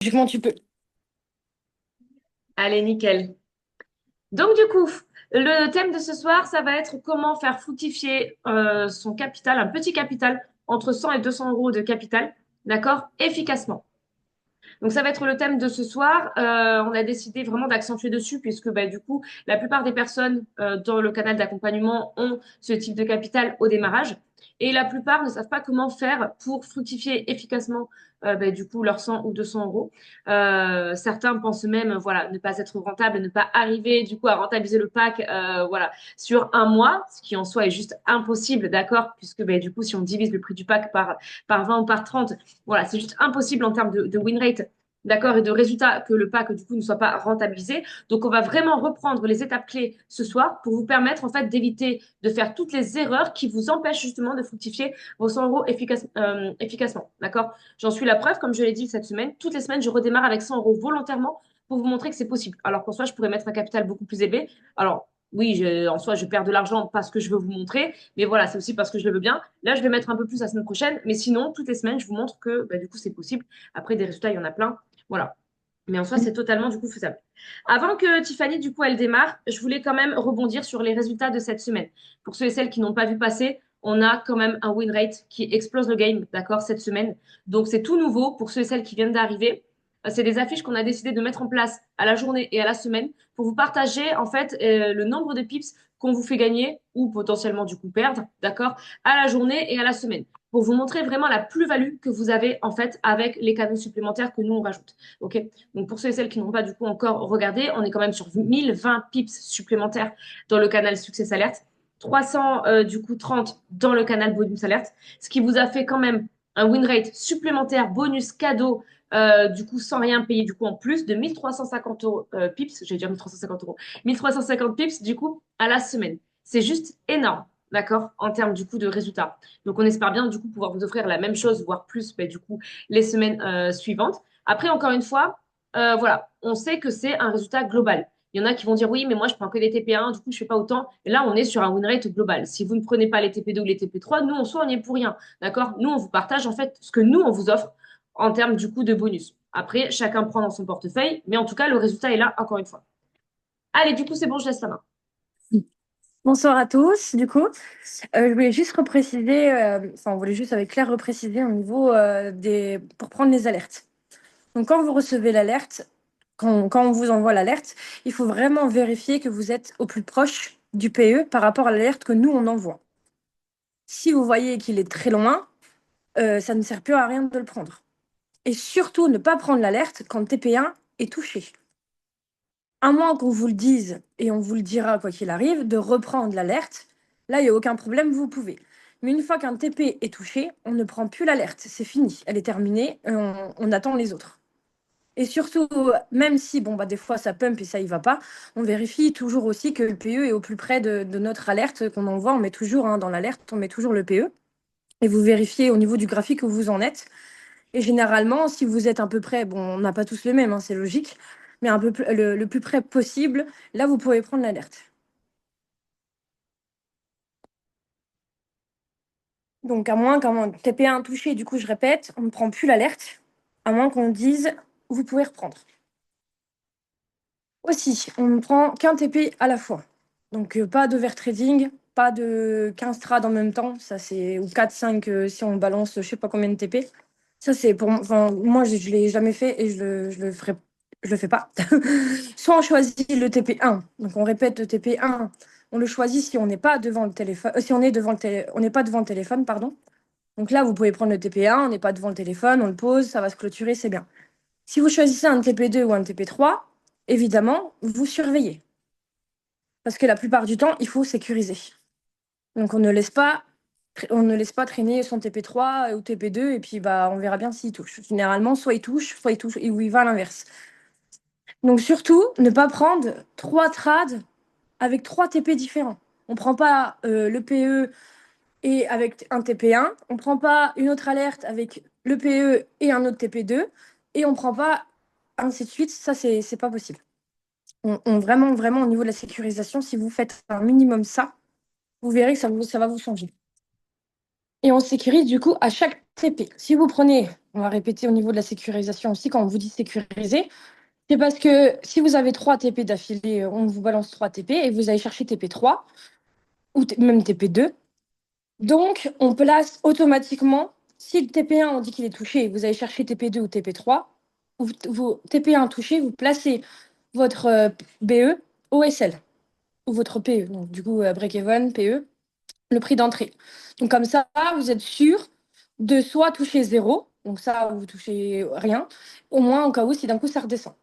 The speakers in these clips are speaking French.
logiquement, tu peux. Allez, nickel. Donc, du coup, le thème de ce soir, ça va être comment faire fructifier son capital, un petit capital, entre 100 et 200 euros de capital, d'accord, efficacement. Donc, ça va être le thème de ce soir. On a décidé vraiment d'accentuer dessus puisque, bah, du coup, la plupart des personnes dans le canal d'accompagnement ont ce type de capital au démarrage. Et la plupart ne savent pas comment faire pour fructifier efficacement bah, du coup leurs 100 ou 200 euros. Certains pensent même voilà ne pas être rentable, ne pas arriver du coup à rentabiliser le pack voilà sur un mois, ce qui en soi est juste impossible, d'accord, puisque bah, du coup si on divise le prix du pack par 20 ou par 30, voilà, c'est juste impossible en termes de win rate. D'accord, et de résultats que le pack du coup ne soit pas rentabilisé. Donc on va vraiment reprendre les étapes clés ce soir pour vous permettre en fait d'éviter de faire toutes les erreurs qui vous empêchent justement de fructifier vos 100 euros efficacement. D'accord? J'en suis la preuve, comme je l'ai dit cette semaine. Toutes les semaines, je redémarre avec 100 euros volontairement pour vous montrer que c'est possible. Alors qu'en soi, je pourrais mettre un capital beaucoup plus élevé. Alors, oui, en soi, je perds de l'argent parce que je veux vous montrer, mais voilà, c'est aussi parce que je le veux bien. Là, je vais mettre un peu plus la semaine prochaine, mais sinon, toutes les semaines, je vous montre que bah, du coup, c'est possible. Après, des résultats, il y en a plein. Voilà. Mais en soi, c'est totalement du coup faisable. Avant que Tiffany, du coup, elle démarre, je voulais quand même rebondir sur les résultats de cette semaine. Pour ceux et celles qui n'ont pas vu passer, on a quand même un win rate qui explose le game, d'accord, cette semaine. Donc, c'est tout nouveau pour ceux et celles qui viennent d'arriver. C'est des affiches qu'on a décidé de mettre en place à la journée et à la semaine pour vous partager, en fait, le nombre de pips qu'on vous fait gagner ou potentiellement, du coup, perdre, d'accord, à la journée et à la semaine pour vous montrer vraiment la plus-value que vous avez en fait avec les canaux supplémentaires que nous on rajoute. Ok. Donc pour ceux et celles qui n'ont pas du coup encore regardé, on est quand même sur 1020 pips supplémentaires dans le canal Success Alert, 300 du coup 30 dans le canal Bonus Alert, ce qui vous a fait quand même un win rate supplémentaire bonus cadeau du coup sans rien payer du coup en plus de 1350 euros pips, j'allais dire 1350 euros, 1350 pips du coup à la semaine. C'est juste énorme, d'accord, en termes du coup de résultats. Donc on espère bien du coup pouvoir vous offrir la même chose, voire plus, mais du coup les semaines suivantes. Après, encore une fois, voilà, on sait que c'est un résultat global. Il y en a qui vont dire oui, mais moi je prends que des TP1, du coup je fais pas autant. Et là, on est sur un win rate global. Si vous ne prenez pas les TP2 ou les TP3, nous en soi on n'y est pour rien, d'accord? Nous on vous partage en fait ce que nous on vous offre en termes du coup de bonus. Après, chacun prend dans son portefeuille, mais en tout cas le résultat est là encore une fois. Allez, du coup c'est bon, je laisse la main. Bonsoir à tous. Du coup, je voulais juste repréciser, enfin, on voulait juste avec Claire repréciser au niveau pour prendre les alertes. Donc, quand vous recevez l'alerte, quand on vous envoie l'alerte, il faut vraiment vérifier que vous êtes au plus proche du PE par rapport à l'alerte que nous, on envoie. Si vous voyez qu'il est très loin, ça ne sert plus à rien de le prendre. Et surtout, ne pas prendre l'alerte quand TP1 est touché. À moins qu'on vous le dise, et on vous le dira quoi qu'il arrive, de reprendre l'alerte. Là, il n'y a aucun problème, vous pouvez. Mais une fois qu'un TP est touché, on ne prend plus l'alerte. C'est fini, elle est terminée, on attend les autres. Et surtout, même si bon, bah, des fois ça pump et ça y va pas, on vérifie toujours aussi que le PE est au plus près de notre alerte qu'on envoie. On met toujours dans l'alerte, on met toujours le PE. Et vous vérifiez au niveau du graphique où vous en êtes. Et généralement, si vous êtes à peu près, bon, on n'a pas tous le même, c'est logique, mais un peu le plus près possible, là, vous pouvez prendre l'alerte. Donc, à moins qu'un TP1 touché, du coup, je répète, on ne prend plus l'alerte, à moins qu'on dise, vous pouvez reprendre. Aussi, on ne prend qu'un TP à la fois. Donc, pas d'overtrading, pas de 15 trades en même temps, ça c'est, ou 4, 5 si on balance je sais pas combien de TP. Ça c'est pour enfin, moi, je l'ai jamais fait et je le fais pas. Soit on choisit le TP1, donc on répète le TP1, on le choisit si on n'est pas devant le téléphone, si on est devant on n'est pas devant le téléphone, pardon. Donc là, vous pouvez prendre le TP1, on n'est pas devant le téléphone, on le pose, ça va se clôturer, c'est bien. Si vous choisissez un TP2 ou un TP3, évidemment, vous surveillez. Parce que la plupart du temps, il faut sécuriser. Donc on ne laisse pas traîner son TP3 ou TP2 et puis bah, on verra bien s'il touche. Généralement, soit il touche ou il va à l'inverse. Donc surtout, ne pas prendre 3 trades avec 3 TP différents. On ne prend pas le PE et avec un TP1, on ne prend pas une autre alerte avec le PE et un autre TP2, et on ne prend pas ainsi de suite. Ça, c'est pas possible. Vraiment, vraiment, au niveau de la sécurisation, si vous faites un minimum ça, vous verrez que ça va vous changer. Et on sécurise du coup à chaque TP. Si vous prenez, on va répéter au niveau de la sécurisation aussi, quand on vous dit sécuriser, c'est parce que si vous avez 3 TP d'affilée, on vous balance 3 TP et vous allez chercher TP3 ou même TP2. Donc, on place automatiquement, si le TP1, on dit qu'il est touché, vous allez chercher TP2 ou TP3, vous TP1 touché, vous placez votre BE au SL ou votre PE, donc du coup break-even, PE, le prix d'entrée. Donc comme ça, vous êtes sûr de soit toucher zéro, donc ça, vous touchez rien, au moins au cas où si d'un coup ça redescend.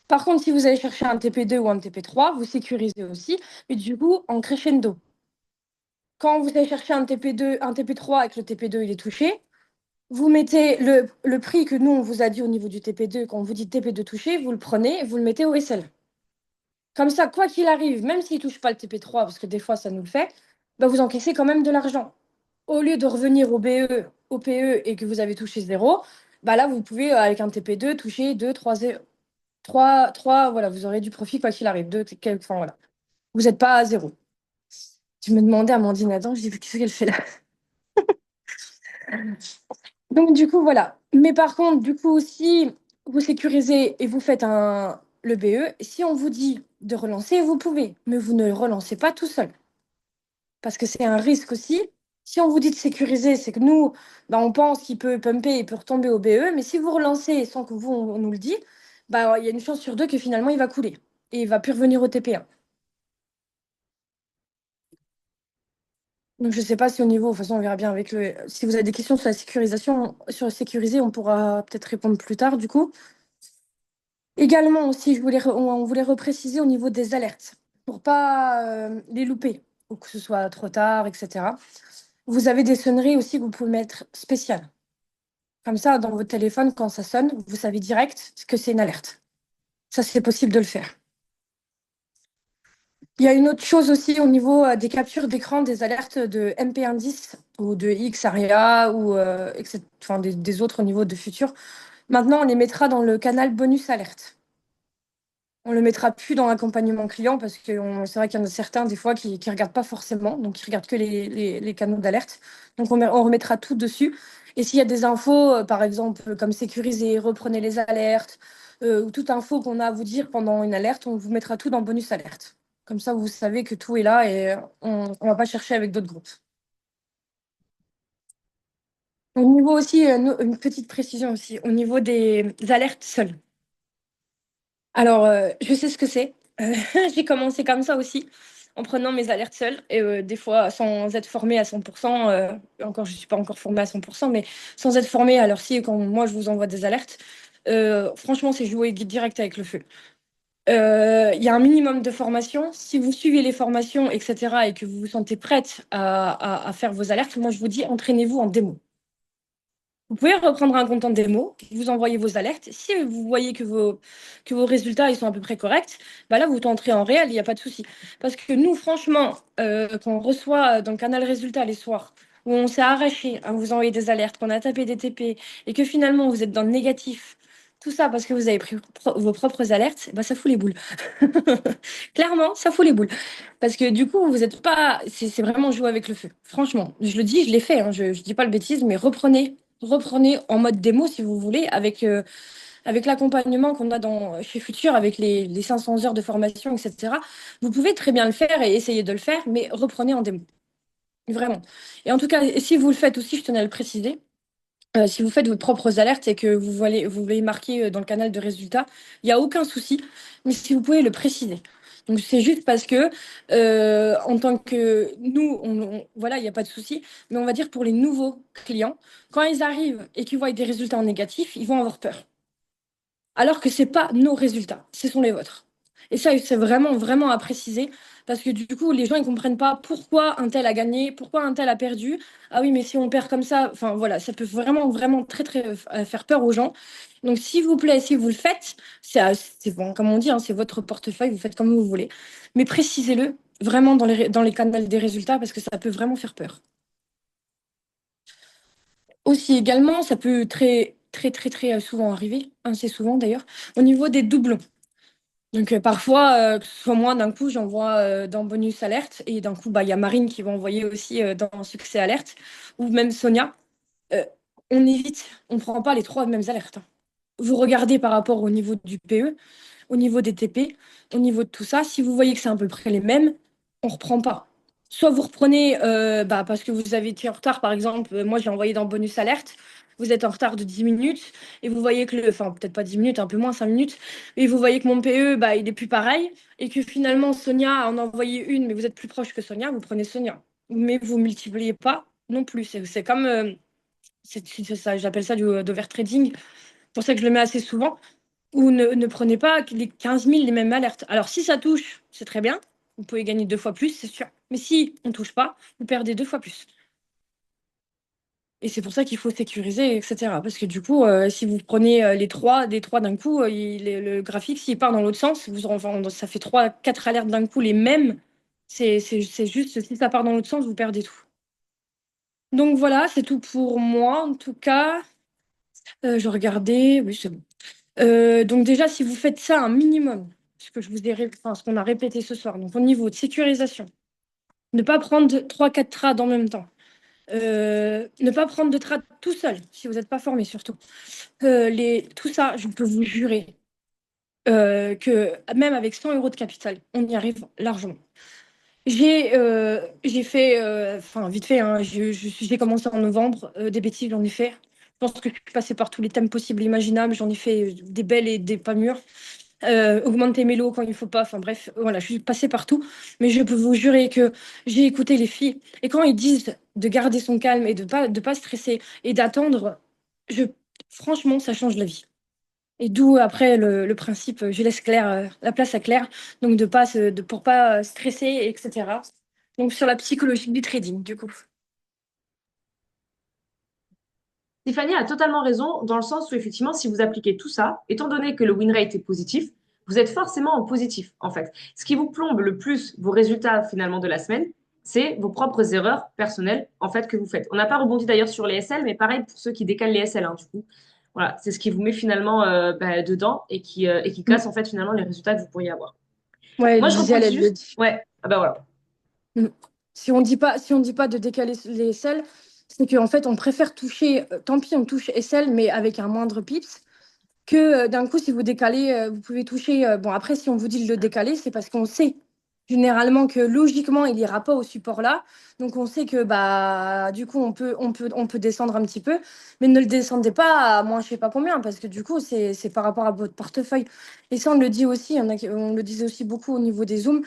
Par contre, si vous allez chercher un TP2 ou un TP3, vous sécurisez aussi, mais du coup en crescendo. Quand vous allez chercher un TP2, un TP3 et que le TP2 il est touché, vous mettez le prix que nous on vous a dit au niveau du TP2, quand on vous dit TP2 touché, vous le prenez et vous le mettez au SL. Comme ça, quoi qu'il arrive, même s'il ne touche pas le TP3, parce que des fois ça nous le fait, bah, vous encaissez quand même de l'argent. Au lieu de revenir au BE, au PE et que vous avez touché zéro, bah là vous pouvez avec un TP2 toucher 2, 3, 3, voilà, vous aurez du profit quoi qu'il arrive. Enfin, voilà. Vous n'êtes pas à zéro. Tu me demandais, Amandine, attends, je dis, qu'est-ce qu'elle fait là? Donc, du coup, voilà. Mais par contre, du coup, si vous sécurisez et vous faites le BE, si on vous dit de relancer, vous pouvez, mais vous ne relancez pas tout seul. Parce que c'est un risque aussi. Si on vous dit de sécuriser, c'est que nous, bah, on pense qu'il peut pumper, il peut retomber au BE, mais si vous relancez sans que vous, on nous le dit, bah, il y a une chance sur deux que finalement, il va couler et il va plus revenir au TP1. Donc, je ne sais pas si au niveau, de toute façon, on verra bien avec le. Si vous avez des questions sur la sécurisation, sur sécuriser, on pourra peut-être répondre plus tard, du coup. Également aussi, on voulait repréciser au niveau des alertes, pour pas les louper, ou que ce soit trop tard, etc. Vous avez des sonneries aussi que vous pouvez mettre spéciales. Comme ça, dans votre téléphone, quand ça sonne, vous savez direct que c'est une alerte. Ça, c'est possible de le faire. Il y a une autre chose aussi au niveau des captures d'écran des alertes de MP10 ou de X-Aria ou enfin, des autres au niveau de futur. Maintenant, on les mettra dans le canal bonus alerte. On le mettra plus dans l'accompagnement client parce que c'est vrai qu'il y en a certains des fois qui ne regardent pas forcément, donc ils regardent que les canaux d'alerte. Donc on remettra tout dessus. Et s'il y a des infos, par exemple, comme sécuriser, reprenez les alertes, ou toute info qu'on a à vous dire pendant une alerte, on vous mettra tout dans bonus alerte. Comme ça, vous savez que tout est là et on ne va pas chercher avec d'autres groupes. Au niveau aussi, une petite précision aussi, au niveau des alertes seules. Alors, je sais ce que c'est. J'ai commencé comme ça aussi, en prenant mes alertes seules, et des fois sans être formée à 100%. Encore, je ne suis pas encore formée à 100%, mais sans être formée. Alors, si, quand moi, je vous envoie des alertes, franchement, c'est jouer direct avec le feu. Il y a un minimum de formation. Si vous suivez les formations, etc., et que vous vous sentez prête à faire vos alertes, moi, je vous dis, entraînez-vous en démo. Vous pouvez reprendre un compte en démo, vous envoyez vos alertes. Si vous voyez que vos résultats ils sont à peu près corrects, bah là, vous tenterez en réel, il n'y a pas de souci. Parce que nous, franchement, quand on reçoit dans le canal résultats les soirs, où on s'est arraché à vous envoyer des alertes, qu'on a tapé des TP, et que finalement, vous êtes dans le négatif, tout ça parce que vous avez pris vos propres alertes, bah, ça fout les boules. Clairement, ça fout les boules. Parce que du coup, vous n'êtes pas. C'est vraiment jouer avec le feu. Franchement, je le dis, je l'ai fait, hein, je ne dis pas le bêtise, mais reprenez en mode démo si vous voulez, avec l'accompagnement qu'on a chez Futur, avec les 500 heures de formation, etc. Vous pouvez très bien le faire et essayer de le faire, mais reprenez en démo. Vraiment. Et en tout cas, si vous le faites aussi, je tenais à le préciser. Si vous faites vos propres alertes et que vous voulez marquer dans le canal de résultats, il n'y a aucun souci, mais si vous pouvez le préciser. Donc c'est juste parce que en tant que nous, voilà, il n'y a pas de souci, mais on va dire pour les nouveaux clients, quand ils arrivent et qu'ils voient des résultats en négatif, ils vont avoir peur. Alors que c'est pas nos résultats, ce sont les vôtres. Et ça, c'est vraiment, vraiment à préciser, parce que du coup, les gens, ils comprennent pas pourquoi un tel a gagné, pourquoi un tel a perdu. Ah oui, mais si on perd comme ça, enfin voilà, ça peut vraiment, vraiment très, très faire peur aux gens. Donc, s'il vous plaît, si vous le faites, c'est bon, comme on dit, hein, c'est votre portefeuille, vous faites comme vous voulez. Mais précisez-le vraiment dans les canaux des résultats, parce que ça peut vraiment faire peur. Aussi également, ça peut très, très, très, très souvent arriver, assez souvent d'ailleurs, au niveau des doublons. Donc parfois, que ce soit moi, d'un coup, j'envoie dans bonus alerte et d'un coup, bah, il y a Marine qui va envoyer aussi dans succès alerte ou même Sonia. Euh, on évite, on ne prend pas les trois mêmes alertes, hein. Vous regardez par rapport au niveau du PE, au niveau des TP, au niveau de tout ça. Si vous voyez que c'est à peu près les mêmes, on ne reprend pas. Soit vous reprenez bah, parce que vous avez été en retard, par exemple, moi j'ai envoyé dans bonus alerte, vous êtes en retard de 10 minutes et vous voyez que enfin peut-être pas 10 minutes, un peu moins 5 minutes, et vous voyez que mon PE, bah, il est plus pareil et que finalement Sonia en a envoyé une, mais vous êtes plus proche que Sonia, vous prenez Sonia. Mais vous multipliez pas non plus. C'est comme, c'est ça, j'appelle ça du d'overtrading. C'est pour ça que je le mets assez souvent ou ne prenez pas les 15 000 les mêmes alertes. Alors, si ça touche, c'est très bien. Vous pouvez gagner deux fois plus, c'est sûr. Mais si on ne touche pas, vous perdez deux fois plus. Et c'est pour ça qu'il faut sécuriser, etc. Parce que du coup, si vous prenez des trois d'un coup, le graphique, s'il part dans l'autre sens, enfin, ça fait trois, quatre alertes d'un coup, les mêmes. C'est juste, si ça part dans l'autre sens, vous perdez tout. Donc voilà, c'est tout pour moi, en tout cas. Je regardais, oui, c'est bon. Donc déjà, si vous faites ça un minimum, ce que je vous ai enfin, ce qu'on a répété ce soir, donc au niveau de sécurisation, ne pas prendre trois, quatre trades en même temps. Ne pas prendre de trades tout seul, si vous n'êtes pas formé surtout. Tout ça, je peux vous jurer que même avec 100 euros de capital, on y arrive largement. J'ai fait, enfin vite fait, hein, j'ai commencé en novembre, des bêtises j'en ai fait. Je pense que je suis passée par tous les thèmes possibles et imaginables, j'en ai fait des belles et des pas mûres. Augmenter mes lots quand il faut pas. Enfin bref, voilà, je suis passée partout. Mais je peux vous jurer que j'ai écouté les filles. Et quand ils disent de garder son calme et de pas stresser et d'attendre, je, franchement, ça change la vie. Et d'où après le principe, je laisse Claire, la place à Claire, donc pour pas stresser, etc. Donc sur la psychologie du trading, du coup. Tiffany a totalement raison dans le sens où effectivement, si vous appliquez tout ça, étant donné que le win rate est positif, vous êtes forcément en positif en fait. Ce qui vous plombe le plus vos résultats finalement de la semaine, c'est vos propres erreurs personnelles en fait que vous faites. On n'a pas rebondi d'ailleurs sur les SL, mais pareil pour ceux qui décalent les SL, hein, du coup. Voilà, c'est ce qui vous met finalement bah, dedans et qui Mm. casse en fait finalement les résultats que vous pourriez avoir. Ouais, Moi, je Lisielle, rebondis elle le juste. dit. Ouais, ah bah voilà. Mm. Si on dit pas de décaler les SL, c'est qu'en fait, on préfère toucher, tant pis, on touche SL, mais avec un moindre pips, que d'un coup, si vous décalez, vous pouvez toucher. Bon, après, si on vous dit de le décaler, c'est parce qu'on sait généralement que logiquement, il ira pas au support là. Donc, on sait que bah, du coup, on peut descendre un petit peu, mais ne le descendez pas à moins je sais pas combien, parce que du coup, c'est par rapport à votre portefeuille. Et ça, on le dit aussi, on le disait aussi beaucoup au niveau des zooms.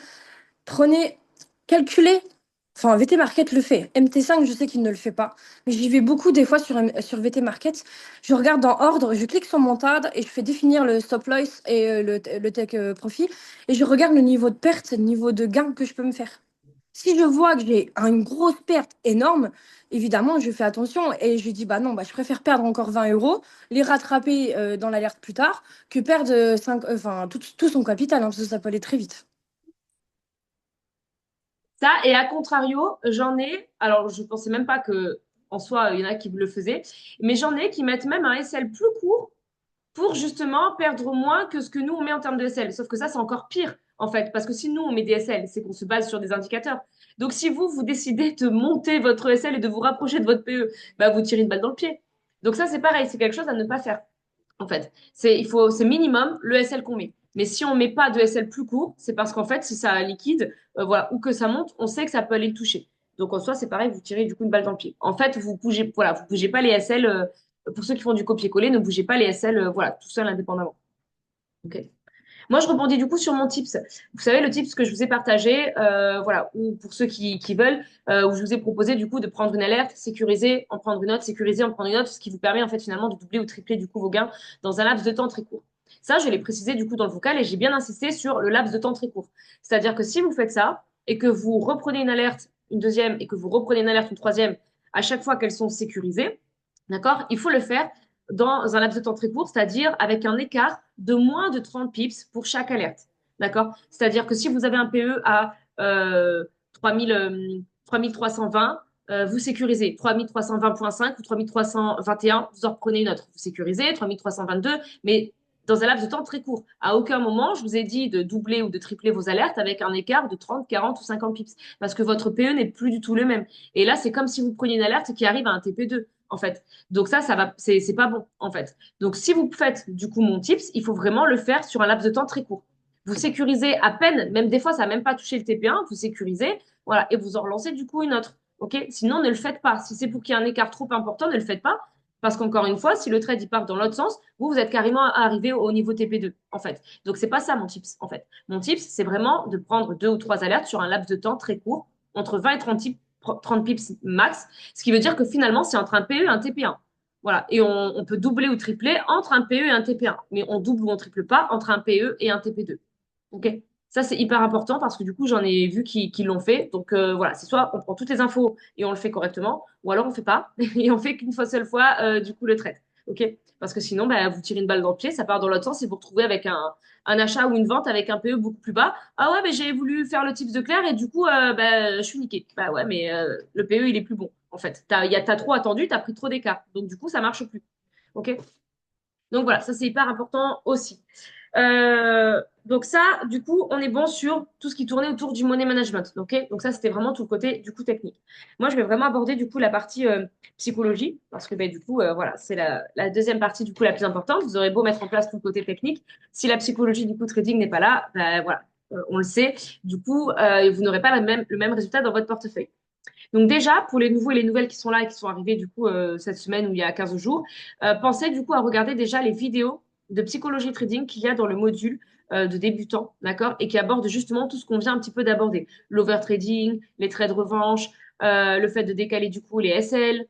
Prenez, calculez. Enfin, VT Market le fait. MT5, je sais qu'il ne le fait pas. Mais j'y vais beaucoup des fois sur VT Market. Je regarde dans ordre, je clique sur mon TAD et je fais définir le stop loss et le take profit. Et je regarde le niveau de perte, le niveau de gain que je peux me faire. Si je vois que j'ai une grosse perte énorme, évidemment, je fais attention et je dis, bah non, bah, je préfère perdre encore 20 euros, les rattraper dans l'alerte plus tard, que perdre enfin, tout son capital, hein, parce que ça peut aller très vite. Ça, et à contrario, j'en ai, alors je pensais même pas que en soi, il y en a qui le faisaient, mais j'en ai qui mettent même un SL plus court pour justement perdre moins que ce que nous on met en termes de SL. Sauf que ça, c'est encore pire en fait, parce que si nous on met des SL, c'est qu'on se base sur des indicateurs. Donc si vous, vous décidez de monter votre SL et de vous rapprocher de votre PE, bah, vous tirez une balle dans le pied. Donc ça, c'est pareil, c'est quelque chose à ne pas faire en fait. C'est minimum le SL qu'on met. Mais si on met pas de SL plus court, c'est parce qu'en fait, si ça liquide, voilà, ou que ça monte, on sait que ça peut aller le toucher. Donc en soi, c'est pareil, vous tirez du coup une balle dans le pied. En fait, vous bougez, voilà, vous bougez pas les SL. Pour ceux qui font du copier-coller, ne bougez pas les SL, voilà, tout seul indépendamment. Ok. Moi, je rebondis du coup sur mon tips. Vous savez, le tips que je vous ai partagé, voilà, ou pour ceux qui veulent, où je vous ai proposé du coup de prendre une alerte, sécuriser, en prendre une autre, sécuriser, en prendre une autre, ce qui vous permet en fait finalement de doubler ou tripler du coup vos gains dans un laps de temps très court. Ça, je l'ai précisé du coup dans le vocal et j'ai bien insisté sur le laps de temps très court. C'est-à-dire que si vous faites ça et que vous reprenez une alerte, une deuxième, et que vous reprenez une alerte, une troisième, à chaque fois qu'elles sont sécurisées, d'accord, il faut le faire dans un laps de temps très court, c'est-à-dire avec un écart de moins de 30 pips pour chaque alerte. D'accord? C'est-à-dire que si vous avez un PE à 3000, 3320, vous sécurisez 3320.5 ou 3321, vous en reprenez une autre. Vous sécurisez 3322, mais dans un laps de temps très court. À aucun moment, je vous ai dit de doubler ou de tripler vos alertes avec un écart de 30, 40 ou 50 pips. Parce que votre PE n'est plus du tout le même. Et là, c'est comme si vous preniez une alerte qui arrive à un TP2, en fait. Donc ça va, c'est pas bon, en fait. Donc si vous faites, du coup, mon tips, il faut vraiment le faire sur un laps de temps très court. Vous sécurisez à peine, même des fois, ça n'a même pas touché le TP1, vous sécurisez, voilà, et vous en relancez du coup une autre. OK? Sinon, ne le faites pas. Si c'est pour qu'il y ait un écart trop important, ne le faites pas. Parce qu'encore une fois, si le trade il part dans l'autre sens, vous êtes carrément arrivé au niveau TP2, en fait. Donc, c'est pas ça mon tips, en fait. Mon tips, c'est vraiment de prendre 2 ou 3 alertes sur un laps de temps très court, entre 20 et 30 pips max, ce qui veut dire que finalement, c'est entre un PE et un TP1. Voilà. Et on peut doubler ou tripler entre un PE et un TP1. Mais on double ou on triple pas entre un PE et un TP2. OK? Ça, c'est hyper important parce que du coup, j'en ai vu qui l'ont fait. Donc voilà, c'est soit on prend toutes les infos et on le fait correctement, ou alors on fait pas et on fait qu'une seule fois du coup le trade. OK? Parce que sinon, bah, vous tirez une balle dans le pied, ça part dans l'autre sens et vous retrouvez avec un achat ou une vente avec un PE beaucoup plus bas. Ah ouais, mais j'ai voulu faire le tips de Claire et du coup, bah, je suis niqué. Bah ouais, mais le PE, il est plus bon en fait. T'as trop attendu, t'as pris trop d'écart. Donc du coup, ça marche plus. OK? Donc voilà, ça c'est hyper important aussi. Donc ça, du coup, on est bon sur tout ce qui tournait autour du money management. Ok, donc ça, c'était vraiment tout le côté du coup technique. Moi, je vais vraiment aborder du coup la partie psychologie parce que ben, du coup, voilà, c'est la deuxième partie du coup la plus importante. Vous aurez beau mettre en place tout le côté technique, si la psychologie du coup trading n'est pas là, ben, voilà, on le sait. Du coup, vous n'aurez pas le même résultat dans votre portefeuille. Donc déjà, pour les nouveaux et les nouvelles qui sont là et qui sont arrivés du coup cette semaine ou il y a 15 jours, pensez du coup à regarder déjà les vidéos de psychologie trading qu'il y a dans le module de débutants, d'accord, et qui abordent justement tout ce qu'on vient un petit peu d'aborder. L'overtrading, les trades revanche, le fait de décaler du coup les SL,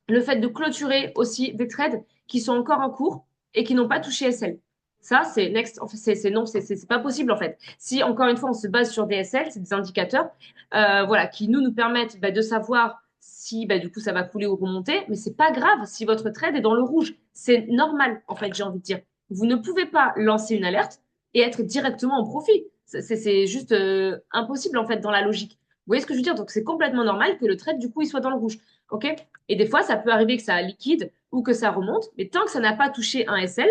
le fait de clôturer aussi des trades qui sont encore en cours et qui n'ont pas touché SL. Ça, c'est next. En fait, c'est non, c'est pas possible en fait. Si encore une fois on se base sur des SL, c'est des indicateurs, voilà, qui nous permettent bah, de savoir si bah, du coup ça va couler ou remonter, mais c'est pas grave si votre trade est dans le rouge. C'est normal en fait, j'ai envie de dire. Vous ne pouvez pas lancer une alerte et être directement en profit. C'est juste impossible en fait dans la logique. Vous voyez ce que je veux dire? Donc c'est complètement normal que le trade du coup il soit dans le rouge. OK? Et des fois, ça peut arriver que ça liquide ou que ça remonte, mais tant que ça n'a pas touché un SL,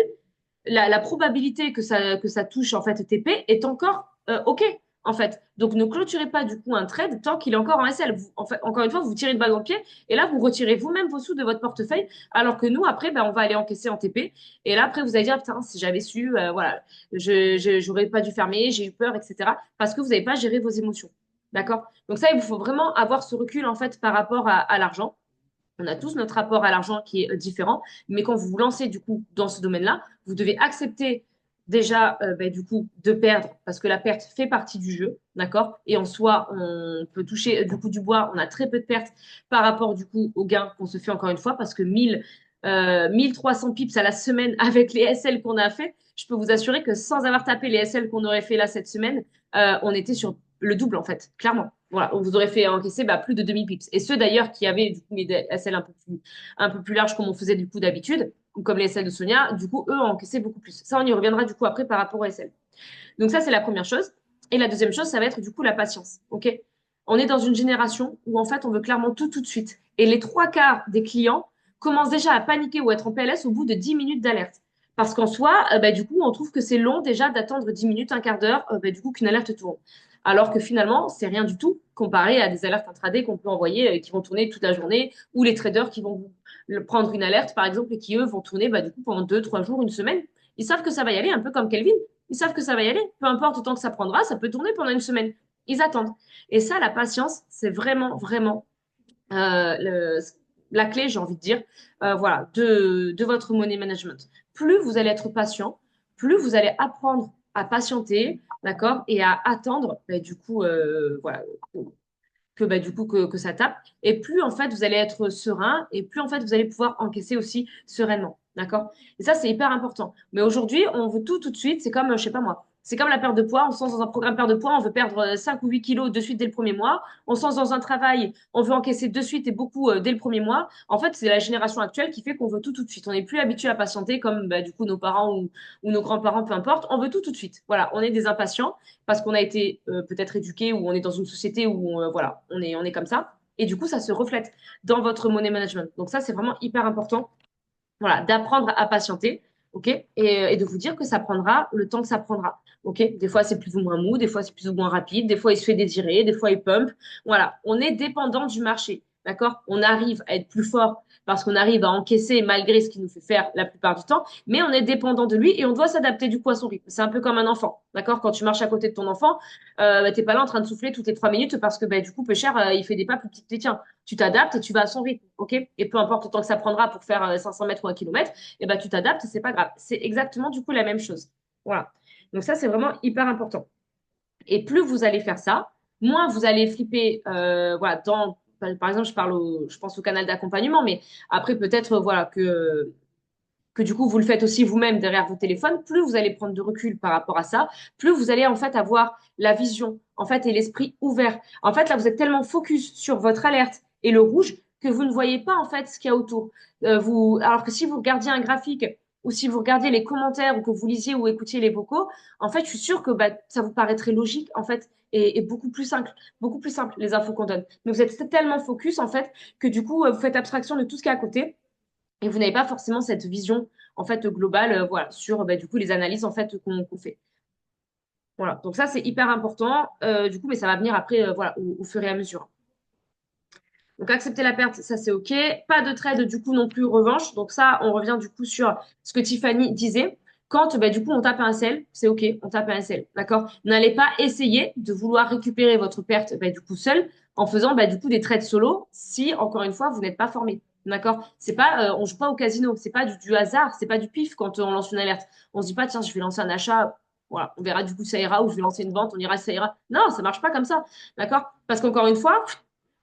la probabilité que ça touche en fait TP est encore OK en fait. Donc ne clôturez pas du coup un trade tant qu'il est encore en SL. En fait, encore une fois, vous tirez une balle dans le pied et là vous retirez vous-même vos sous de votre portefeuille, alors que nous après on va aller encaisser en TP et là après vous allez dire putain si j'avais su voilà j'aurais pas dû fermer, j'ai eu peur etc. Parce que vous n'avez pas géré vos émotions. D'accord? Donc ça il vous faut vraiment avoir ce recul en fait par rapport à l'argent. On a tous notre rapport à l'argent qui est différent, mais quand vous vous lancez du coup dans ce domaine-là, vous devez accepter déjà du coup de perdre parce que la perte fait partie du jeu, d'accord? Et en soi, on peut toucher du coup du bois, on a très peu de pertes par rapport du coup au gain qu'on se fait encore une fois parce que 1300 pips à la semaine avec les SL qu'on a fait, je peux vous assurer que sans avoir tapé les SL qu'on aurait fait là cette semaine, on était sur le double en fait, clairement. Voilà, on vous aurait fait encaisser bah, plus de 2000 pips. Et ceux d'ailleurs qui avaient du coup les SL un peu plus larges comme on faisait du coup d'habitude, ou comme les SL de Sonia, du coup eux ont encaissé beaucoup plus. Ça on y reviendra du coup après par rapport aux SL. Donc ça c'est la première chose. Et la deuxième chose, ça va être du coup la patience. Ok? On est dans une génération où en fait on veut clairement tout de suite. Et les 3 quarts des clients commencent déjà à paniquer ou être en PLS au bout de 10 minutes d'alerte. Parce qu'en soi, bah, du coup, on trouve que c'est long déjà d'attendre 10 minutes, un quart d'heure, bah, du coup, qu'une alerte tourne. Alors que finalement, c'est rien du tout comparé à des alertes intraday qu'on peut envoyer qui vont tourner toute la journée ou les traders qui vont prendre une alerte, par exemple, et qui, eux, vont tourner bah, du coup, pendant 2, 3 jours, une semaine. Ils savent que ça va y aller, un peu comme Kelvin. Ils savent que ça va y aller. Peu importe le temps que ça prendra, ça peut tourner pendant une semaine. Ils attendent. Et ça, la patience, c'est vraiment, vraiment la clé, j'ai envie de dire, voilà, de votre money management. Plus vous allez être patient, plus vous allez apprendre à patienter, d'accord, et à attendre, bah, du coup, voilà, que bah, du coup que ça tape. Et plus en fait vous allez être serein et plus en fait vous allez pouvoir encaisser aussi sereinement. D'accord? Et ça, c'est hyper important. Mais aujourd'hui, on veut tout de suite. C'est comme, je sais pas moi, c'est comme la perte de poids. On se lance dans un programme perte de poids, on veut perdre 5 ou 8 kilos de suite dès le premier mois. On se lance dans un travail, on veut encaisser de suite et beaucoup dès le premier mois. En fait, c'est la génération actuelle qui fait qu'on veut tout de suite. On n'est plus habitué à patienter comme bah, du coup nos parents ou nos grands-parents, peu importe. On veut tout de suite. Voilà, on est des impatients parce qu'on a été peut-être éduqué ou on est dans une société où voilà, on est comme ça. Et du coup, ça se reflète dans votre money management. Donc ça, c'est vraiment hyper important voilà, d'apprendre à patienter. OK? Et de vous dire que ça prendra le temps que ça prendra. OK? Des fois, c'est plus ou moins mou, des fois, c'est plus ou moins rapide, des fois, il se fait désirer, des fois, il pump. Voilà. On est dépendant du marché. D'accord? On arrive à être plus fort parce qu'on arrive à encaisser malgré ce qu'il nous fait faire la plupart du temps, mais on est dépendant de lui et on doit s'adapter du coup à son rythme. C'est un peu comme un enfant. D'accord? Quand tu marches à côté de ton enfant, t'es pas là en train de souffler toutes les 3 minutes parce que bah, du coup, peu cher, il fait des pas plus petits que les tiens. Tu t'adaptes et tu vas à son rythme. OK? Et peu importe le temps que ça prendra pour faire 500 mètres ou 1 kilomètre, et ben, tu t'adaptes, c'est pas grave. C'est exactement du coup la même chose. Voilà. Donc ça, c'est vraiment hyper important. Et plus vous allez faire ça, moins vous allez flipper. Voilà, par exemple, je pense au canal d'accompagnement, mais après peut-être voilà que du coup vous le faites aussi vous-même derrière vos téléphones. Plus vous allez prendre de recul par rapport à ça, plus vous allez en fait avoir la vision en fait et l'esprit ouvert. En fait, là, vous êtes tellement focus sur votre alerte et le rouge que vous ne voyez pas en fait ce qu'il y a autour. Alors que si vous regardiez un graphique ou si vous regardiez les commentaires ou que vous lisiez ou écoutiez les vocaux, en fait, je suis sûre que bah, ça vous paraîtrait logique en fait et beaucoup plus simple les infos qu'on donne. Mais vous êtes tellement focus en fait que du coup vous faites abstraction de tout ce qui est à côté et vous n'avez pas forcément cette vision en fait globale voilà sur bah, du coup les analyses en fait qu'on fait. Voilà. Donc ça c'est hyper important du coup mais ça va venir après voilà au fur et à mesure. Donc accepter la perte, ça c'est OK. Pas de trade du coup non plus revanche. Donc ça, on revient du coup sur ce que Tiffany disait. Quand bah, du coup on tape un sell, c'est OK, on tape un sell, d'accord? N'allez pas essayer de vouloir récupérer votre perte bah, du coup seul en faisant bah, du coup des trades solo si encore une fois vous n'êtes pas formé, d'accord? C'est pas, on joue pas au casino, c'est pas du hasard, c'est pas du pif quand on lance une alerte. On se dit pas tiens je vais lancer un achat, voilà, on verra du coup ça ira ou je vais lancer une vente, on ira ça ira. Non, ça marche pas comme ça, d'accord? Parce qu'encore une fois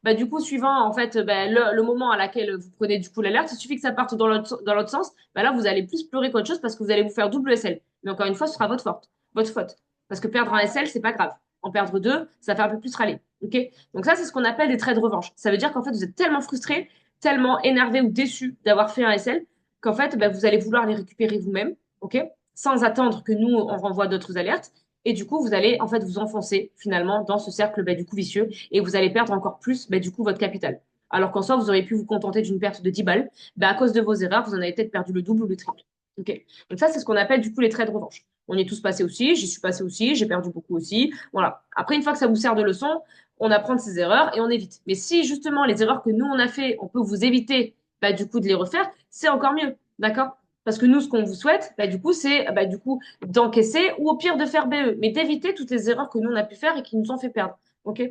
bah, du coup, suivant en fait bah, le moment à laquelle vous prenez du coup l'alerte, il suffit que ça parte dans l'autre sens, bah, là vous allez plus pleurer qu'autre chose parce que vous allez vous faire double SL. Mais encore une fois, ce sera votre faute. Parce que perdre un SL, c'est pas grave. En perdre deux, ça fait un peu plus râler. Ok? Donc ça, c'est ce qu'on appelle des traits de revanche. Ça veut dire qu'en fait, vous êtes tellement frustré, tellement énervé ou déçu d'avoir fait un SL qu'en fait, bah, vous allez vouloir les récupérer vous-même, ok? Sans attendre que nous on renvoie d'autres alertes. Et du coup, vous allez en fait vous enfoncer finalement dans ce cercle bah, du coup vicieux et vous allez perdre encore plus bah, du coup votre capital. Alors qu'en soi, vous auriez pu vous contenter d'une perte de 10 balles. Bah, à cause de vos erreurs, vous en avez peut-être perdu le double ou le triple. Ok. Donc ça, c'est ce qu'on appelle du coup les traits de revanche. On y est tous passés aussi, j'y suis passé aussi, j'ai perdu beaucoup aussi. Voilà. Après, une fois que ça vous sert de leçon, on apprend de ses erreurs et on évite. Mais si justement les erreurs que nous on a fait, on peut vous éviter bah, du coup de les refaire, c'est encore mieux. D'accord? Parce que nous, ce qu'on vous souhaite, bah, du coup, c'est bah, du coup d'encaisser ou au pire de faire BE, mais d'éviter toutes les erreurs que nous on a pu faire et qui nous ont fait perdre. Ok?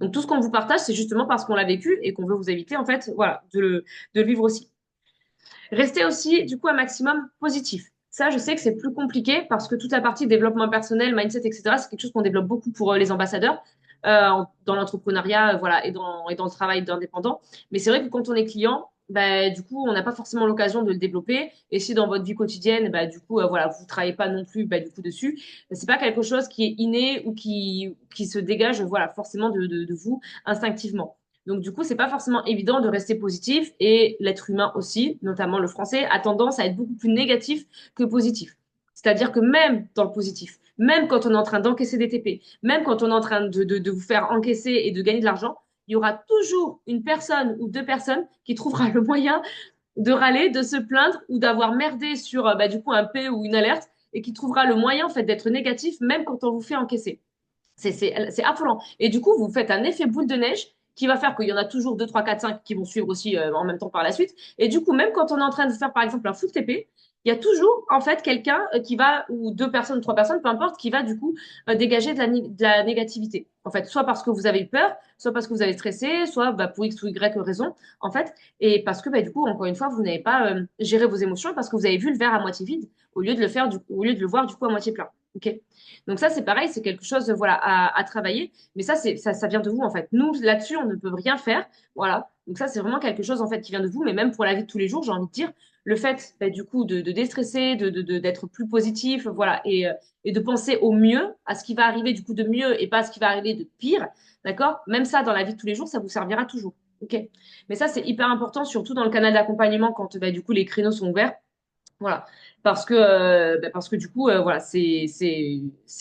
Donc tout ce qu'on vous partage, c'est justement parce qu'on l'a vécu et qu'on veut vous éviter en fait, voilà, de le vivre aussi. Restez aussi du coup un maximum positif. Ça, je sais que c'est plus compliqué parce que toute la partie développement personnel, mindset, etc., c'est quelque chose qu'on développe beaucoup pour les ambassadeurs dans l'entrepreneuriat, voilà, et dans le travail d'indépendant. Mais c'est vrai que quand on est client, bah, du coup, on n'a pas forcément l'occasion de le développer. Et si dans votre vie quotidienne, bah, du coup, voilà, vous travaillez pas non plus, bah, du coup, dessus, bah, c'est pas quelque chose qui est inné ou qui se dégage, voilà, forcément de vous instinctivement. Donc, du coup, c'est pas forcément évident de rester positif et l'être humain aussi, notamment le français, a tendance à être beaucoup plus négatif que positif. C'est-à-dire que même dans le positif, même quand on est en train d'encaisser des TP, même quand on est en train de vous faire encaisser et de gagner de l'argent, il y aura toujours une personne ou deux personnes qui trouvera le moyen de râler, de se plaindre ou d'avoir merdé sur bah, du coup un P ou une alerte et qui trouvera le moyen en fait d'être négatif même quand on vous fait encaisser. C'est affolant. Et du coup, vous faites un effet boule de neige qui va faire qu'il y en a toujours 2, 3, 4, 5 qui vont suivre aussi en même temps par la suite. Et du coup, même quand on est en train de faire, par exemple, un full TP, il y a toujours, en fait, quelqu'un qui va, ou deux personnes, trois personnes, peu importe, qui va, du coup, dégager de la négativité. En fait, soit parce que vous avez eu peur, soit parce que vous avez stressé, soit bah, pour X ou Y raison, en fait. Et parce que, bah, du coup, encore une fois, vous n'avez pas géré vos émotions parce que vous avez vu le verre à moitié vide au lieu de le faire, au lieu de le voir, du coup, à moitié plein. OK? Donc ça, c'est pareil, c'est quelque chose voilà, à travailler. Mais ça vient de vous, en fait. Nous, là-dessus, on ne peut rien faire. Voilà. Donc ça, c'est vraiment quelque chose, en fait, qui vient de vous. Mais même pour la vie de tous les jours, j'ai envie de dire, le fait, bah, du coup, de déstresser, d'être plus positif, voilà, et de penser au mieux, à ce qui va arriver, du coup, de mieux et pas à ce qui va arriver de pire. D'accord? Même ça, dans la vie de tous les jours, ça vous servira toujours. OK? Mais ça, c'est hyper important, surtout dans le canal d'accompagnement, quand, bah, du coup, les créneaux sont ouverts. Voilà, parce que du coup, voilà, c'est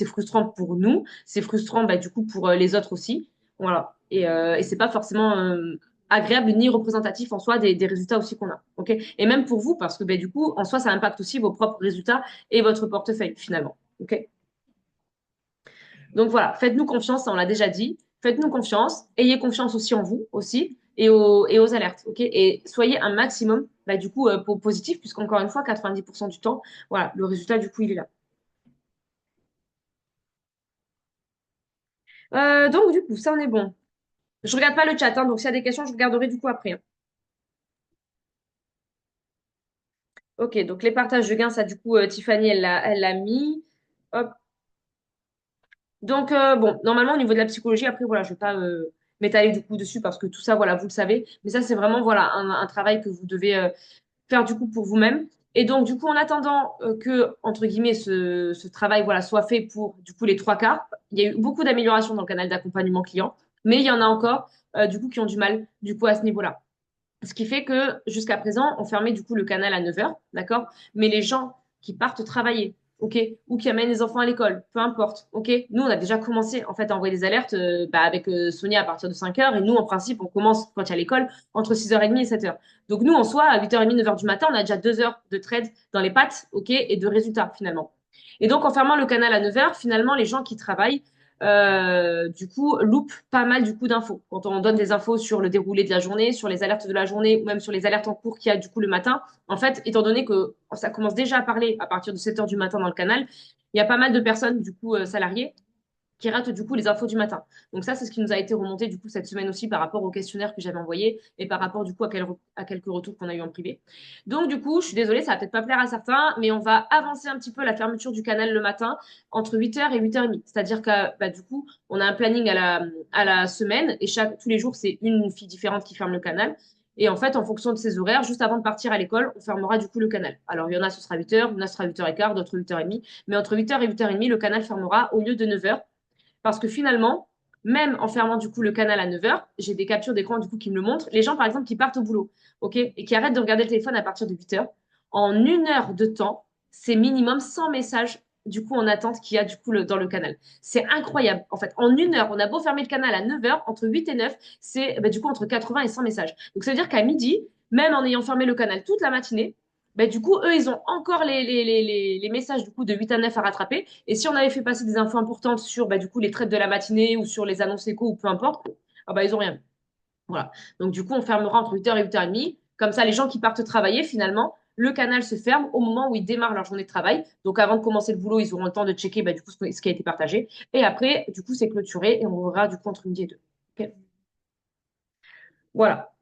frustrant pour nous, c'est frustrant bah, du coup pour les autres aussi, voilà. Et c'est pas forcément agréable ni représentatif en soi des résultats aussi qu'on a. OK? Et même pour vous, parce que ben, du coup, en soi, ça impacte aussi vos propres résultats et votre portefeuille finalement. OK? Donc voilà, faites-nous confiance, ça on l'a déjà dit. Faites-nous confiance, ayez confiance aussi en vous aussi et aux alertes, ok? Et soyez un maximum, bah, du coup, positif, puisqu'encore une fois, 90% du temps, voilà, le résultat, du coup, il est là. Donc, du coup, ça, on est bon. Je regarde pas le chat, hein, donc s'il y a des questions, je regarderai du coup après, hein. Ok, donc les partages de gains, ça, du coup, Tiffany, elle l'a mis. Hop. Donc, bon, normalement, au niveau de la psychologie, après, voilà, je vais pas m'étaler du coup dessus parce que tout ça, voilà, vous le savez. Mais ça, c'est vraiment, voilà, un travail que vous devez faire du coup pour vous-même. Et donc, du coup, en attendant que, entre guillemets, ce travail, voilà, soit fait pour, du coup, les trois quarts, il y a eu beaucoup d'améliorations dans le canal d'accompagnement client, mais il y en a encore, du coup, qui ont du mal, du coup, à ce niveau-là. Ce qui fait que jusqu'à présent, on fermait du coup le canal à 9 heures, d'accord? Mais les gens qui partent travailler, ok, ou qui amènent les enfants à l'école, peu importe, ok? Nous, on a déjà commencé en fait à envoyer des alertes bah, avec Sonia à partir de 5 heures, et nous, en principe, on commence quand il y a l'école entre 6h30 et 7 heures. Donc nous, en soi, à 8h30, 9 heures du matin, on a déjà 2 heures de trade dans les pattes, ok, et de résultats finalement. Et donc, en fermant le canal à 9 heures, finalement, les gens qui travaillent du coup, loupe pas mal du coup d'infos. Quand on donne des infos sur le déroulé de la journée, sur les alertes de la journée ou même sur les alertes en cours qu'il y a du coup le matin, en fait, étant donné que ça commence déjà à parler à partir de 7 heures du matin dans le canal, il y a pas mal de personnes du coup salariées qui ratent du coup les infos du matin. Donc ça, c'est ce qui nous a été remonté du coup cette semaine aussi par rapport au questionnaire que j'avais envoyé et par rapport du coup à quelques retours qu'on a eu en privé. Donc du coup, je suis désolée, ça va peut-être pas plaire à certains, mais on va avancer un petit peu la fermeture du canal le matin entre 8h et 8h30. C'est-à-dire que bah, du coup, on a un planning à la semaine et tous les jours, c'est une fille différente qui ferme le canal. Et en fait, en fonction de ces horaires, juste avant de partir à l'école, on fermera du coup le canal. Alors, il y en a, ce sera 8h, il y en a, ce sera 8h15, d'autres 8h30. Mais entre 8h et 8h30, le canal fermera au lieu de 9h. Parce que finalement, même en fermant du coup le canal à 9 heures, j'ai des captures d'écran du coup qui me le montrent. Les gens, par exemple, qui partent au boulot, ok, et qui arrêtent de regarder le téléphone à partir de 8 heures, en 1 heure de temps, c'est minimum 100 messages du coup en attente qu'il y a du coup dans le canal. C'est incroyable. En fait, en 1 heure, on a beau fermer le canal à 9 heures, entre 8 et 9, c'est bah, du coup entre 80 et 100 messages. Donc ça veut dire qu'à midi, même en ayant fermé le canal toute la matinée, bah, du coup, eux, ils ont encore les messages du coup de 8 à 9 à rattraper. Et si on avait fait passer des infos importantes sur bah, du coup les traites de la matinée ou sur les annonces éco ou peu importe, ah bah, ils ont rien. Voilà. Donc du coup, on fermera entre 8h et 8h30. Comme ça, les gens qui partent travailler, finalement, le canal se ferme au moment où ils démarrent leur journée de travail. Donc avant de commencer le boulot, ils auront le temps de checker bah, du coup ce qui a été partagé. Et après, du coup, c'est clôturé et on verra du coup entre midi et deux. Ok. Voilà.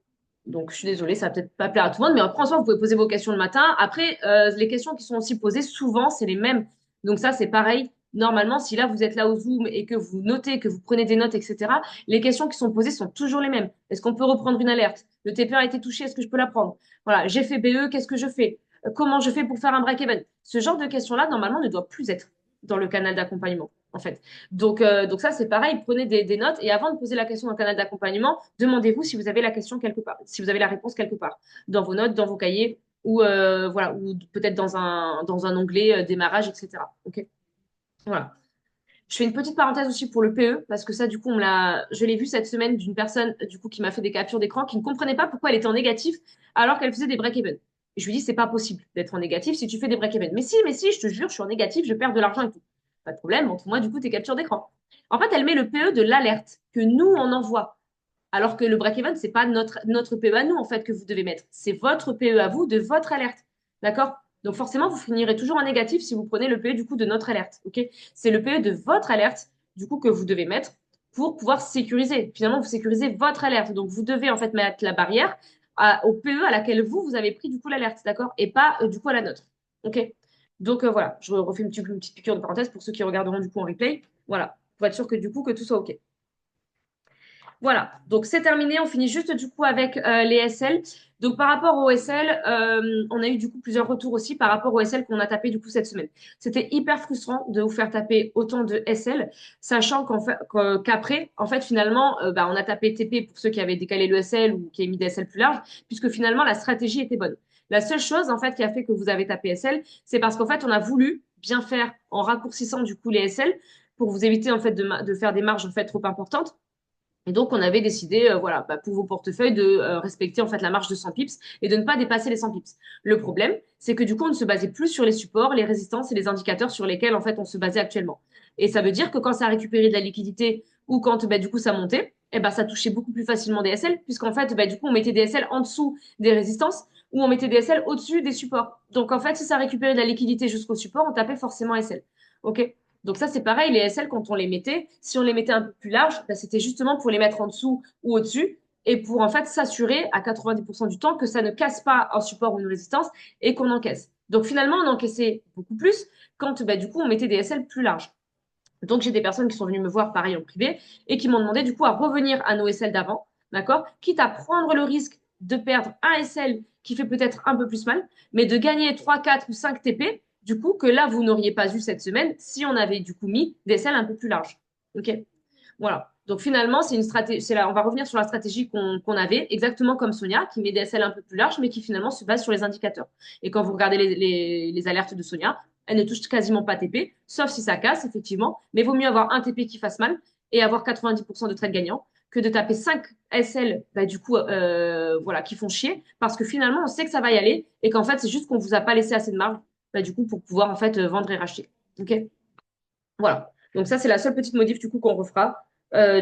Donc, je suis désolée, ça va peut-être pas plaire à tout le monde, mais après, en soi, vous pouvez poser vos questions le matin. Après, les questions qui sont aussi posées, souvent, c'est les mêmes. Donc, ça, c'est pareil. Normalement, si là, vous êtes là au Zoom et que vous notez, que vous prenez des notes, etc., les questions qui sont posées sont toujours les mêmes. Est-ce qu'on peut reprendre une alerte? Le TP a été touché, est-ce que je peux la prendre? Voilà, j'ai fait BE, qu'est-ce que je fais? Comment je fais pour faire un break-even? Ce genre de questions-là, normalement, ne doit plus être dans le canal d'accompagnement, en fait. Donc ça, c'est pareil, prenez des notes et avant de poser la question dans le canal d'accompagnement, demandez-vous si vous avez la question quelque part, si vous avez la réponse quelque part, dans vos notes, dans vos cahiers ou voilà, ou peut-être dans un onglet démarrage, etc. Ok, voilà. Je fais une petite parenthèse aussi pour le PE parce que ça, du coup, je l'ai vu cette semaine d'une personne du coup qui m'a fait des captures d'écran qui ne comprenait pas pourquoi elle était en négatif alors qu'elle faisait des break-even. Je lui dis c'est pas possible d'être en négatif si tu fais des break-even. Mais si, je te jure, je suis en négatif, je perds de l'argent et tout. Pas de problème, montre-moi du coup tes captures d'écran. En fait, elle met le PE de l'alerte que nous on envoie. Alors que le break-even, c'est pas notre PE à nous en fait que vous devez mettre. C'est votre PE à vous de votre alerte. D'accord? Donc forcément, vous finirez toujours en négatif si vous prenez le PE du coup de notre alerte. Ok? C'est le PE de votre alerte du coup que vous devez mettre pour pouvoir sécuriser. Finalement, vous sécurisez votre alerte. Donc vous devez en fait mettre la barrière au PE à laquelle vous avez pris du coup l'alerte, d'accord? Et pas du coup à la nôtre. Ok? Donc voilà, je refais une petite piqûre de parenthèse pour ceux qui regarderont du coup en replay. Voilà, pour être sûr que du coup que tout soit ok. Voilà, donc c'est terminé. On finit juste du coup avec les SL. Donc par rapport au SL, on a eu du coup plusieurs retours aussi par rapport au SL qu'on a tapé du coup cette semaine. C'était hyper frustrant de vous faire taper autant de SL, sachant qu'après, en fait, finalement, bah, on a tapé TP pour ceux qui avaient décalé le SL ou qui avaient mis des SL plus larges, puisque finalement la stratégie était bonne. La seule chose en fait qui a fait que vous avez tapé SL, c'est parce qu'en fait on a voulu bien faire en raccourcissant du coup les SL pour vous éviter en fait de faire des marges en fait trop importantes. Et donc, on avait décidé, voilà, bah, pour vos portefeuilles, de respecter en fait la marge de 100 pips et de ne pas dépasser les 100 pips. Le problème, c'est que du coup, on ne se basait plus sur les supports, les résistances et les indicateurs sur lesquels en fait on se basait actuellement. Et ça veut dire que quand ça a récupéré de la liquidité ou quand bah, du coup ça montait, eh ben, ça touchait beaucoup plus facilement des SL, puisqu'en fait, bah, du coup, on mettait des SL en dessous des résistances ou on mettait des SL au-dessus des supports. Donc en fait, si ça récupérait de la liquidité jusqu'au support, on tapait forcément SL. OK? Donc ça, c'est pareil, les SL, quand on les mettait, si on les mettait un peu plus larges, bah, c'était justement pour les mettre en dessous ou au-dessus et pour en fait s'assurer à 90% du temps que ça ne casse pas un support ou une résistance et qu'on encaisse. Donc finalement, on encaissait beaucoup plus quand bah, du coup on mettait des SL plus larges. Donc j'ai des personnes qui sont venues me voir pareil en privé et qui m'ont demandé du coup à revenir à nos SL d'avant, d'accord? Quitte à prendre le risque de perdre un SL qui fait peut-être un peu plus mal, mais de gagner 3, 4 ou 5 TP, du coup, que là, vous n'auriez pas eu cette semaine si on avait du coup mis des SL un peu plus larges. OK? Voilà. Donc finalement, c'est une stratégie. C'est là, on va revenir sur la stratégie qu'on avait, exactement comme Sonia, qui met des SL un peu plus larges, mais qui finalement se base sur les indicateurs. Et quand vous regardez les alertes de Sonia, elle ne touche quasiment pas TP, sauf si ça casse, effectivement. Mais vaut mieux avoir un TP qui fasse mal et avoir 90% de trades gagnants que de taper 5 SL, bah, du coup, voilà, qui font chier, parce que finalement, on sait que ça va y aller et qu'en fait, c'est juste qu'on vous a pas laissé assez de marge, bah, du coup, pour pouvoir en fait vendre et racheter. Ok? Voilà. Donc ça, c'est la seule petite modif du coup qu'on refera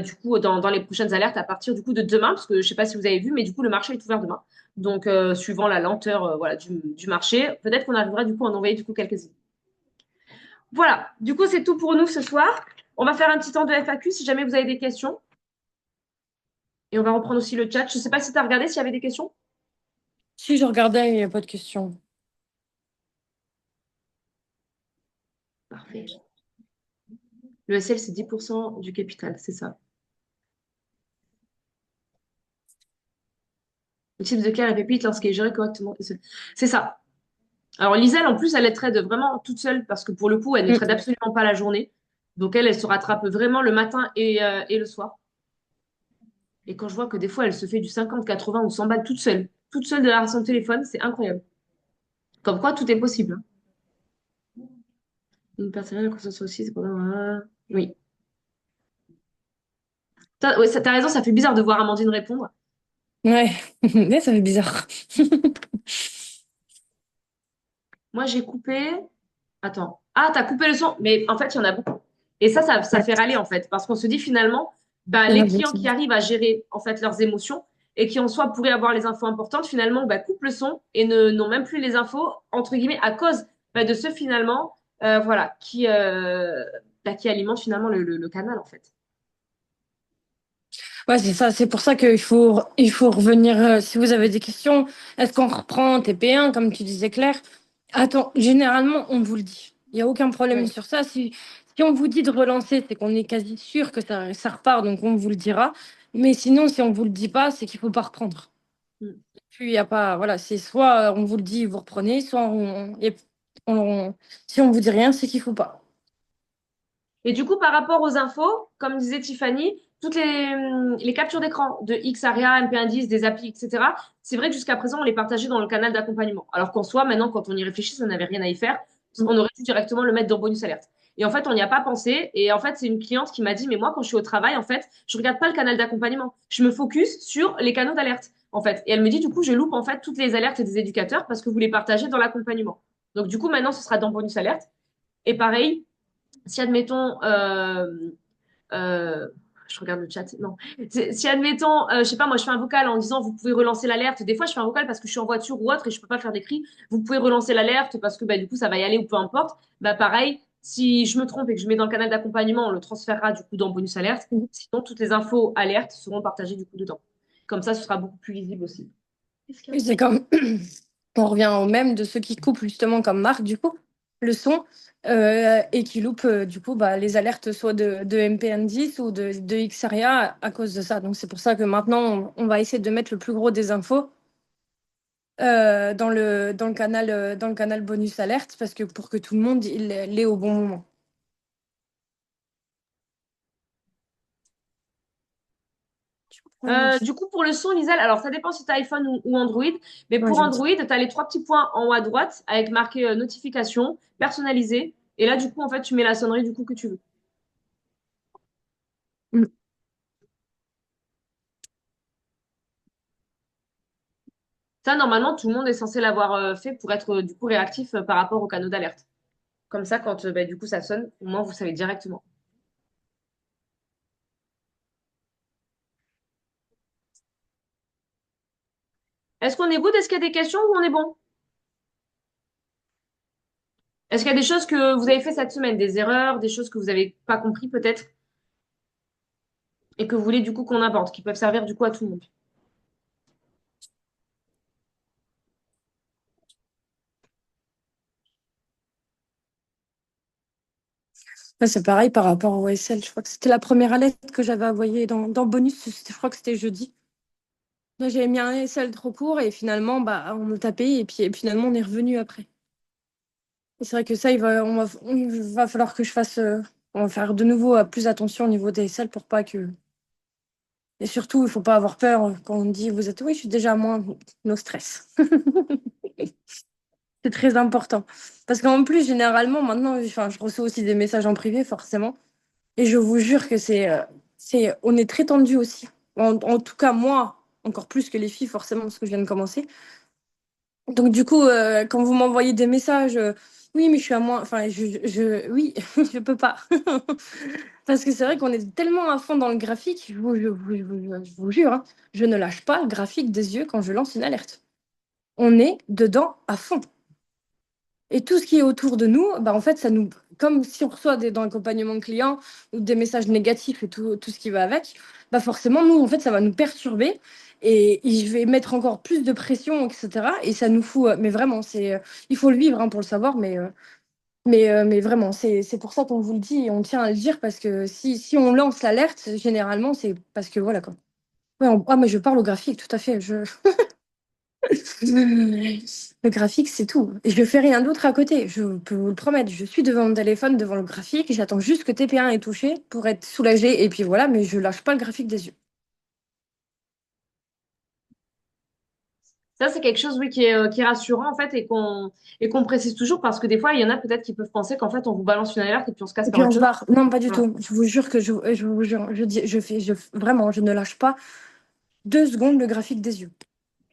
du coup dans les prochaines alertes à partir du coup de demain, parce que je sais pas si vous avez vu, mais du coup le marché est ouvert demain. Donc suivant la lenteur voilà du marché, peut-être qu'on arrivera du coup à en envoyer du coup quelques-unes. Voilà. Du coup c'est tout pour nous ce soir. On va faire un petit temps de FAQ si jamais vous avez des questions, et on va reprendre aussi le chat. Je sais pas si tu as regardé s'il y avait des questions. Si je regardais, il n'y a pas de question. Parfait. Le SL c'est 10% du capital, c'est ça. Le type de cas la pépite lorsqu'il est géré correctement. C'est ça. Alors, Liselle, en plus, elle trade vraiment toute seule parce que pour le coup, elle ne trade Mm. absolument pas la journée. Donc, elle se rattrape vraiment le matin et le soir. Et quand je vois que des fois, elle se fait du 50, 80 ou 100 balles toute seule derrière son téléphone, c'est incroyable. Comme quoi, tout est possible, hein. Une personnelle, que ce soit aussi, c'est pendant. Oui. Ouais, t'as raison, ça fait bizarre de voir Amandine répondre. Ouais, mais ça fait bizarre. Moi, j'ai coupé. Attends. Ah, t'as coupé le son. Mais en fait, il y en a beaucoup. Et ça Ouais, fait râler, en fait. Parce qu'on se dit finalement, bah, il y en les a clients beaucoup. qui arrivent à gérer, en fait, leurs émotions et qui en soi pourraient avoir les infos importantes, finalement, bah, coupent le son et n'ont même plus les infos, entre guillemets, à cause bah, de ceux, finalement, voilà, qui alimentent finalement le canal, en fait. Ouais, c'est ça. C'est pour ça qu'il faut revenir. Si vous avez des questions, est-ce qu'on reprend TP1, comme tu disais, Claire? Attends, généralement, on vous le dit. Il n'y a aucun problème Oui. sur ça. Si on vous dit de relancer, c'est qu'on est quasi sûr que ça repart, donc on vous le dira. Mais sinon, si on vous le dit pas, c'est qu'il faut pas reprendre. Mm. Puis, il y a pas. Voilà, c'est soit on vous le dit, vous reprenez, soit si on vous dit rien, c'est qu'il faut pas. Et du coup, par rapport aux infos, comme disait Tiffany, toutes les captures d'écran de Xaria, MP Indice, des applis, etc., c'est vrai que jusqu'à présent, on les partageait dans le canal d'accompagnement. Alors qu'en soi, maintenant, quand on y réfléchit, ça n'avait rien à y faire. On aurait pu directement le mettre dans bonus alerte. Et en fait, on n'y a pas pensé. Et en fait, c'est une cliente qui m'a dit, mais moi, quand je suis au travail, en fait, je regarde pas le canal d'accompagnement. Je me focus sur les canaux d'alerte, en fait. Et elle me dit, du coup, je loupe, en fait, toutes les alertes des éducateurs parce que vous les partagez dans l'accompagnement. Donc, du coup, maintenant, ce sera dans bonus alerte. Et pareil, si admettons, euh, je regarde le chat, non. Si admettons, je sais pas, moi je fais un vocal en disant vous pouvez relancer l'alerte. Des fois je fais un vocal parce que je suis en voiture ou autre et je peux pas faire d'écrit. Vous pouvez relancer l'alerte parce que bah, du coup ça va y aller ou peu importe. Bah pareil, si je me trompe et que je mets dans le canal d'accompagnement, on le transférera du coup dans bonus alerte. Sinon toutes les infos alertes seront partagées du coup dedans. Comme ça, ce sera beaucoup plus lisible aussi. Qu'est-ce qu'il y Et a c'est comme, on revient au même de ceux qui coupent justement comme Marc, du coup, le son, et qui loupent, du coup, bah, les alertes soit de MPN10 ou de Xaria à cause de ça. Donc, c'est pour ça que maintenant, on va essayer de mettre le plus gros des infos dans le canal bonus alerte, parce que pour que tout le monde il l'ait au bon moment. Du coup, pour le son, Lisel, alors ça dépend si tu as iPhone ou Android, mais Ouais, pour j'ai vu ça. Android, tu as les trois petits points en haut à droite avec marqué notification, personnalisé. Et là, du coup, en fait, tu mets la sonnerie du coup que tu veux. Mm. Ça, normalement, tout le monde est censé l'avoir fait pour être du coup réactif par rapport au canaux d'alerte. Comme ça, quand bah, du coup ça sonne, au moins vous savez directement. Est-ce qu'on est good? Est-ce qu'il y a des questions ou on est bon? Est-ce qu'il y a des choses que vous avez fait cette semaine, des erreurs, des choses que vous n'avez pas compris peut-être et que vous voulez du coup qu'on aborde, qui peuvent servir du coup à tout le monde? Ouais, c'est pareil par rapport au SL. Je crois que c'était la première alerte que j'avais envoyée dans Bonus. Je crois que c'était jeudi. Là, j'avais mis un SL trop court et finalement, bah, on me tapé et puis et finalement, on est revenu après. Et c'est vrai que ça, il va falloir que je fasse. On va faire de nouveau plus attention au niveau des SL pour pas que. Et surtout, il faut pas avoir peur quand on dit vous êtes. Oui, je suis déjà à moins. No stress. C'est très important. Parce qu'en plus, généralement, maintenant, enfin, je reçois aussi des messages en privé, forcément. Et je vous jure que on est très tendu aussi. En tout cas, moi, encore plus que les filles, forcément, parce que je viens de commencer. Donc, du coup, quand vous m'envoyez des messages, oui, mais je suis à moins. Enfin, oui, je peux pas. Parce que c'est vrai qu'on est tellement à fond dans le graphique, je vous jure, hein, je ne lâche pas le graphique des yeux quand je lance une alerte. On est dedans à fond. Et tout ce qui est autour de nous, bah en fait, ça nous, comme si on reçoit dans l'accompagnement client ou des messages négatifs et tout ce qui va avec, bah forcément, nous, en fait, ça va nous perturber et je vais mettre encore plus de pression, etc. Et ça nous fout, mais vraiment, il faut le vivre hein, pour le savoir, mais vraiment, c'est pour ça qu'on vous le dit et on tient à le dire parce que si on lance l'alerte, généralement, c'est parce que voilà quoi. Ouais, ah, mais je parle au graphique, tout à fait. Le graphique, c'est tout. Et je fais rien d'autre à côté. Je peux vous le promettre. Je suis devant mon téléphone, devant le graphique. J'attends juste que TP1 ait touché pour être soulagée. Et puis voilà, mais je lâche pas le graphique des yeux. Ça, c'est quelque chose, oui, qui est rassurant, en fait, et qu'on précise toujours parce que des fois, il y en a peut-être qui peuvent penser qu'en fait, on vous balance une alerte et puis on se casse Et par puis on autre se chose. barre. Non, pas du Voilà. tout. Je vous jure que je vous jure, vraiment, je ne lâche pas 2 secondes le graphique des yeux.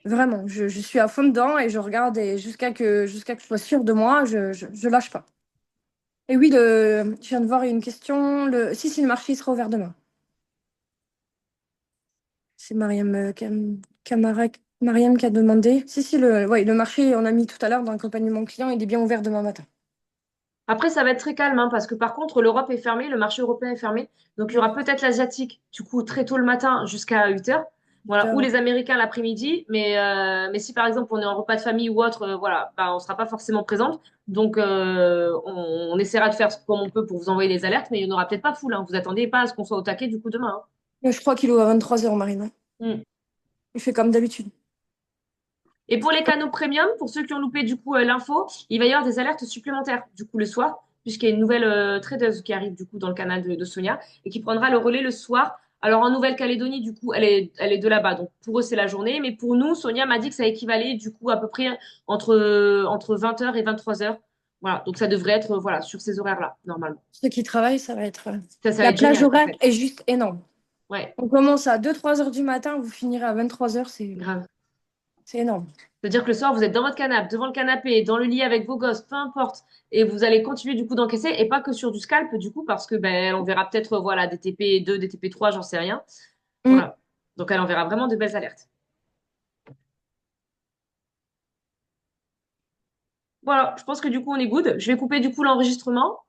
Vraiment, je suis à fond dedans et je regarde et jusqu'à que je sois sûre de moi, je lâche pas. Et oui, je viens de voir une question. Si le marché il sera ouvert demain. C'est Mariam Mariam qui a demandé. Si, ouais, le marché, on a mis tout à l'heure dans l'accompagnement client, il est bien ouvert demain matin. Après, ça va être très calme, hein, parce que par contre, l'Europe est fermée, le marché européen est fermé. Donc, il y Mm. aura peut-être l'Asiatique, du coup, très tôt le matin jusqu'à 8 heures. Voilà, ou Ouais. les Américains l'après-midi. Mais si par exemple, on est en repas de famille ou autre, voilà, bah, on ne sera pas forcément présente. Donc, on essaiera de faire comme on peut pour vous envoyer les alertes, mais il n'y en aura peut-être pas full, hein. Vous attendez pas à ce qu'on soit au taquet du coup demain, Mais je crois qu'il est ouvert à 23h, Marine. hein. Il fait comme d'habitude. Et pour les canaux premium, pour ceux qui ont loupé du coup l'info, il va y avoir des alertes supplémentaires du coup le soir, puisqu'il y a une nouvelle tradeuse qui arrive du coup dans le canal de Sonia et qui prendra le relais le soir. Alors en Nouvelle-Calédonie, du coup, elle est de là-bas, donc pour eux c'est la journée, mais pour nous, Sonia m'a dit que ça équivalait du coup à peu près entre 20h et 23h. Voilà, donc ça devrait être voilà sur ces horaires-là normalement. Ceux qui travaillent, ça va être. Ça va La être plage génial en horaire fait. est juste énorme. Ouais, On commence à 2-3 heures du matin, vous finirez à 23h, grave. c'est énorme. C'est-à-dire que le soir, vous êtes dans votre canapé, devant le canapé, dans le lit avec vos gosses, peu importe, et vous allez continuer du coup d'encaisser, et pas que sur du scalp du coup, parce que ben on verra peut-être voilà des TP2, des TP3, j'en sais rien. Mm. Voilà. Donc elle enverra vraiment de belles alertes. Voilà, je pense que du coup on est good. Je vais couper du coup l'enregistrement.